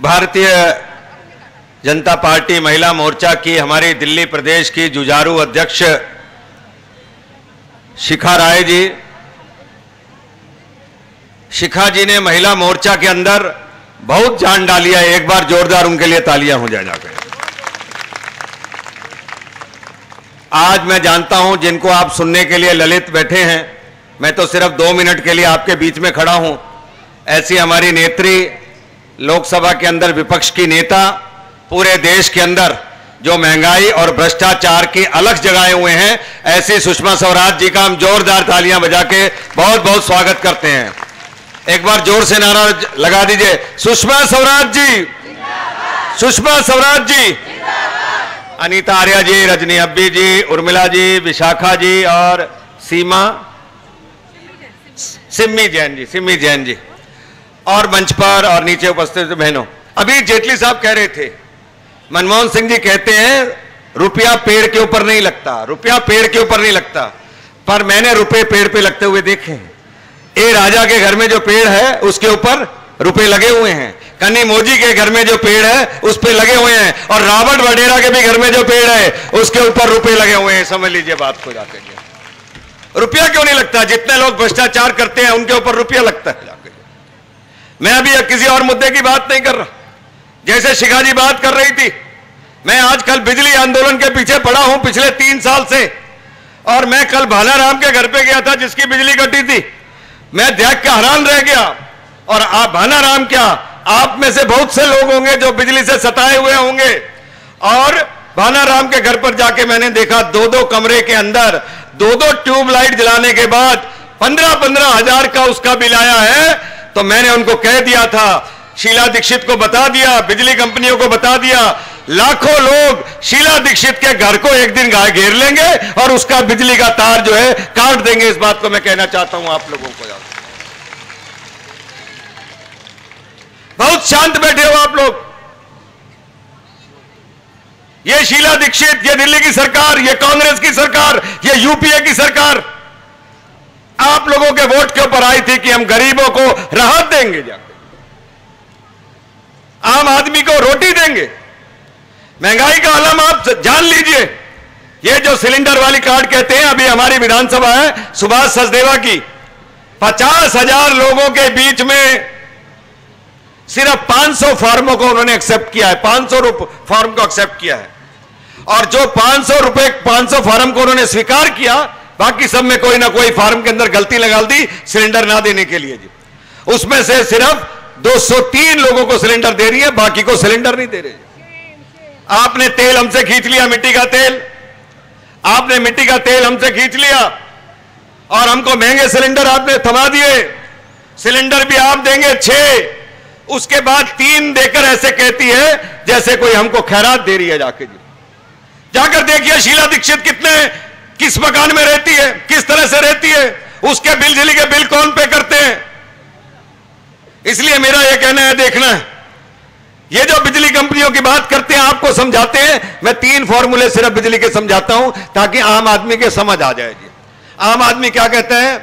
Bharatiya Janata party महिला मोर्चा की हमारी दिल्ली प्रदेश की जुझारू अध्यक्ष शिखा राय जी, शिखा जी ने महिला मोर्चा के अंदर बहुत जान डाली है। एक बार जोरदार उनके लिए तालियां हो जाए जाकर। आज मैं जानता हूं जिनको आप सुनने के लिए ललित बैठे हैं, मैं तो सिर्फ 2 मिनट के लिए आपके बीच में खड़ा हूं। ऐसी हमारी नेत्री, लोकसभा के अंदर विपक्ष की नेता, पूरे देश के अंदर जो महंगाई और भ्रष्टाचार की अलग जगाए हुए हैं, ऐसी सुषमा स्वराज जी का हम जोरदार तालियां बजा के बहुत बहुत स्वागत करते हैं। एक बार जोर से नारा लगा दीजिए, सुषमा स्वराज जी, सुषमा स्वराज जी। अनीता आर्या जी, रजनी अब्बी जी, उर्मिला जी, विशाखा जी और सिम्मी जैन जी और मंच पर और नीचे उपस्थित बहनों। अभी जेटली साहब कह रहे थे, मनमोहन सिंह जी कहते हैं रुपया पेड़ के ऊपर नहीं लगता, रुपया पेड़ के ऊपर नहीं लगता, पर मैंने रुपए पेड़ पे लगते हुए देखे हैं। ए राजा के घर में जो पेड़ है उसके ऊपर रुपए लगे हुए हैं, कन्नी मोजी के घर में जो पेड़ है उस पे लगे हुए हैं, और रॉबर्ट वडेरा के भी घर में जो पेड़ है उसके ऊपर रुपए लगे हुए हैं। समझ लीजिए बात को जाके, रुपया क्यों नहीं लगता? जितने लोग भ्रष्टाचार करते हैं उनके ऊपर रुपया लगता है। मैं अभी किसी और मुद्दे की बात नहीं कर रहा, जैसे शिखा जी बात कर रही थी। मैं आजकल बिजली आंदोलन के पीछे पड़ा हूं पिछले 3 साल से, और मैं कल भानाराम के घर पे गया था जिसकी बिजली कटी थी। मैं देख के हैरान रह गया। और आप भानाराम क्या, आप में से बहुत से लोग होंगे जो बिजली से सताए हुए होंगे, और भानाराम के घर पर जाके मैंने देखा 2-2 कमरे के अंदर 2-2 ट्यूबलाइट जलाने के बाद 15-15 हजार का उसका बिल आया है। तो मैंने उनको कह दिया था, शीला दीक्षित को बता दिया, बिजली कंपनियों को बता दिया, लाखों लोग शीला दीक्षित के घर को एक दिन घेर लेंगे और उसका बिजली का तार जो है काट देंगे। इस बात को मैं कहना चाहता हूं आप लोगों को। बहुत शांत बैठे हो आप लोग। ये शीला दीक्षित, ये दिल्ली की सरकार, ये कांग्रेस की सरकार, ये यूपीए की सरकार आप लोगों के वोट के ऊपर आई थी कि हम गरीबों को राहत देंगे, जाकर आम आदमी को रोटी देंगे। महंगाई का आलम आप जान लीजिए। ये जो सिलेंडर वाली कार्ड कहते हैं, अभी हमारी विधानसभा है सुभाष सचदेवा की, 50,000 लोगों के बीच में सिर्फ 500 फॉर्मों को उन्होंने एक्सेप्ट किया है, 500 फॉर्म को एक्सेप्ट किया है। और जो 500 फॉर्म को उन्होंने स्वीकार किया, बाकी सब में कोई ना कोई फॉर्म के अंदर गलती लगा दी सिलेंडर ना देने के लिए जी। उसमें से सिर्फ 203 लोगों को सिलेंडर दे रही है, बाकी को सिलेंडर नहीं दे रहे। आपने तेल हमसे खींच लिया, मिट्टी का तेल, आपने मिट्टी का तेल हमसे खींच लिया, और हमको महंगे सिलेंडर आपने थमा दिए। सिलेंडर भी आप देंगे 6, उसके बाद 3 देकर ऐसे कहती है जैसे कोई हमको खैरात दे रही है। जाकर देखिए शीला दीक्षित किस मकान में रहती है, किस तरह से रहती है, उसके बिजली के बिल कौन पे करते हैं। इसलिए मेरा यह कहना है, देखना है, ये जो बिजली कंपनियों की बात करते हैं, आपको समझाते हैं, मैं 3 फॉर्मूले सिर्फ बिजली के समझाता हूं ताकि आम आदमी के समझ आ जाए जी। आम आदमी क्या कहता है,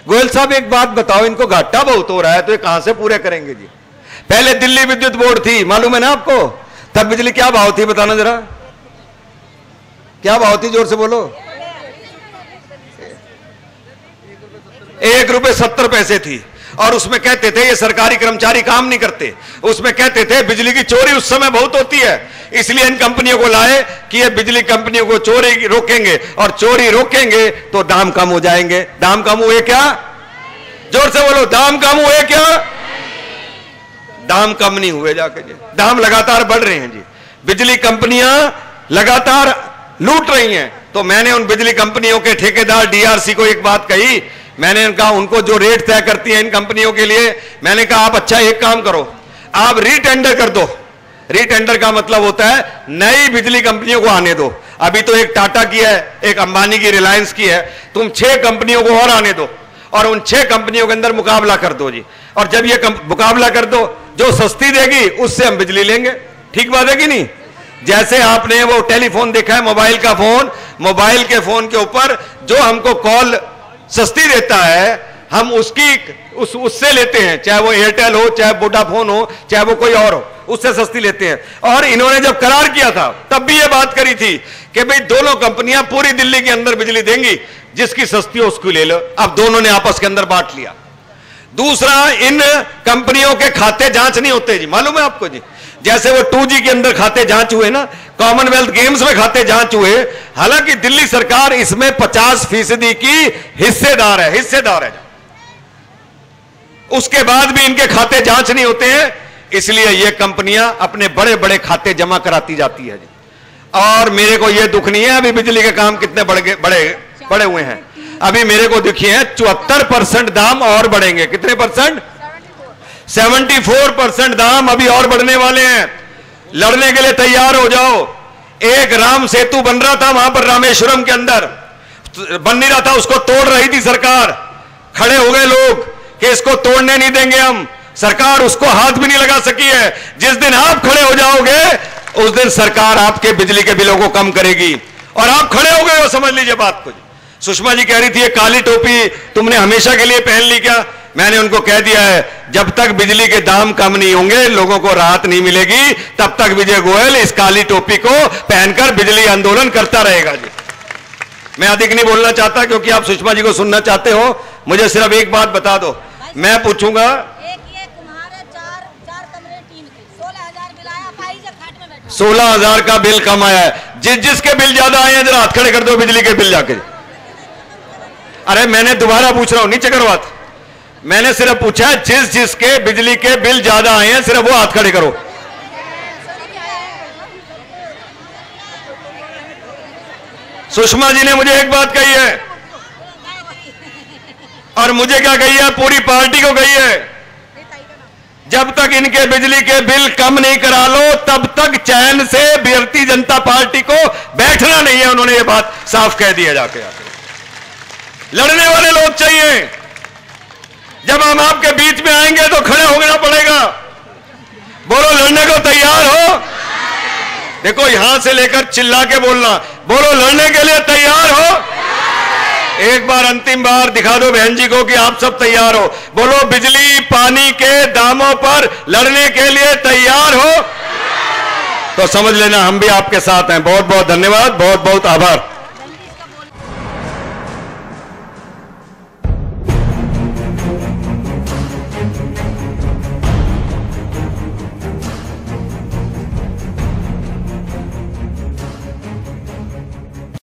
गोयल साहब एक बात बताओ, इनको घाटा बहुत हो रहा है तो ये कहां से पूरे करेंगे जी। पहले दिल्ली विद्युत बोर्ड थी, मालूम है ना आपको, तब बिजली क्या भाव थी, बताना जरा, क्या भाव थी, जोर से बोलो। 1.70 रुपए थी। और उसमें कहते थे ये सरकारी कर्मचारी काम नहीं करते, उसमें कहते थे बिजली की चोरी उस समय बहुत होती है, इसलिए इन कंपनियों को लाए कि ये बिजली कंपनियों को चोरी रोकेंगे, और चोरी रोकेंगे तो दाम कम हो जाएंगे। दाम कम हुए क्या, जोर से बोलो, दाम कम हुए क्या? दाम कम नहीं हुए जाके जी, दाम लगातार बढ़ रहे हैं जी। बिजली कंपनियां लगातार लूट रही हैं। तो मैंने उन बिजली कंपनियों के ठेकेदार डीआरसी को एक बात कही, मैंने कहा उनको जो रेट तय करती है इन कंपनियों के लिए, मैंने कहा आप अच्छा एक काम करो, आप रीटेंडर कर दो। रीटेंडर का मतलब होता है नई बिजली कंपनियों को आने दो। अभी तो एक टाटा की है, एक अंबानी की, रिलायंस की है, तुम 6 कंपनियों को और आने दो, और उन 6 कंपनियों के अंदर मुकाबला कर दो जी। और जब ये मुकाबला कर दो, जो सस्ती देगी उससे हम बिजली लेंगे। ठीक बात है कि नहीं? जैसे आपने वो टेलीफोन देखा है, मोबाइल का फोन, मोबाइल के फोन के ऊपर जो हमको कॉल सस्ती देता है, हम उससे लेते हैं, चाहे वो एयरटेल हो, चाहे वोडाफोन हो, चाहे वो कोई और हो। उससे सस्ती लेते हैं। और इन्होंने जब करार किया था तब भी ये बात करी थी कि भाई दोनों कंपनियां पूरी दिल्ली के अंदर बिजली देंगी, जिसकी सस्ती हो उसको ले लो। अब दोनों ने आपस के अंदर बांट लिया। दूसरा, इन कंपनियों के खाते जांच नहीं होते जी, मालूम है आपको जी। जैसे वो 2G के अंदर खाते जांच हुए ना, कॉमनवेल्थ गेम्स में खाते जांच हुए, हालांकि दिल्ली सरकार इसमें 50% की हिस्सेदार है। उसके बाद भी इनके खाते जांच नहीं होते हैं, इसलिए ये कंपनियां अपने बड़े बड़े खाते जमा कराती जाती है जी। और मेरे को ये दुख नहीं है अभी बिजली के काम कितने बड़े हुए हैं। अभी मेरे को दुखी है 74% दाम और बढ़ेंगे। कितने परसेंट? 74% दाम अभी और बढ़ने वाले हैं। लड़ने के लिए तैयार हो जाओ। एक राम सेतु बन रहा था वहां पर रामेश्वरम के अंदर, बन नहीं रहा था, उसको तोड़ रही थी सरकार। खड़े हो गए लोग कि इसको तोड़ने नहीं देंगे हम। सरकार उसको हाथ भी नहीं लगा सकी है। जिस दिन आप खड़े हो जाओगे उस दिन सरकार आपके बिजली के बिलों को कम करेगी। और आप खड़े हो गए हो, समझ लीजिए बात को। सुषमा जी कह रही थी ये काली टोपी तुमने हमेशा के लिए पहन ली क्या? मैंने उनको कह दिया है जब तक बिजली के दाम कम नहीं होंगे, लोगों को राहत नहीं मिलेगी, तब तक विजय गोयल इस काली टोपी को पहनकर बिजली आंदोलन करता रहेगा जी। मैं अधिक नहीं बोलना चाहता क्योंकि आप सुषमा जी को सुनना चाहते हो। मुझे सिर्फ एक बात बता दो, मैं पूछूंगा। 16,000 का बिल कम आया है। जिसके बिल ज्यादा आए हैं जरा हाथ खड़े कर दो बिजली के बिल जाके। अरे मैंने दोबारा पूछ रहा हूं, नीचे करो हाथ। मैंने सिर्फ पूछा जिसके बिजली के बिल ज्यादा आए हैं सिर्फ वो हाथ खड़े करो। सुषमा जी ने मुझे एक बात कही है और मुझे क्या कही है, पूरी पार्टी को कही है, जब तक इनके बिजली के बिल कम नहीं करा लो तब तक चैन से भारतीय जनता पार्टी को बैठना नहीं है। उन्होंने ये बात साफ कह दी है जाके। लड़ने वाले लोग चाहिए। जब हम आपके बीच में आएंगे तो खड़े होना पड़ेगा। बोलो लड़ने को तैयार हो? देखो यहां से लेकर चिल्ला के बोलना, बोलो लड़ने के लिए तैयार हो? एक बार अंतिम बार दिखा दो बहन जी को कि आप सब तैयार हो। बोलो बिजली पानी के दामों पर लड़ने के लिए तैयार हो? तो समझ लेना हम भी आपके साथ हैं। बहुत बहुत धन्यवाद, बहुत बहुत आभार।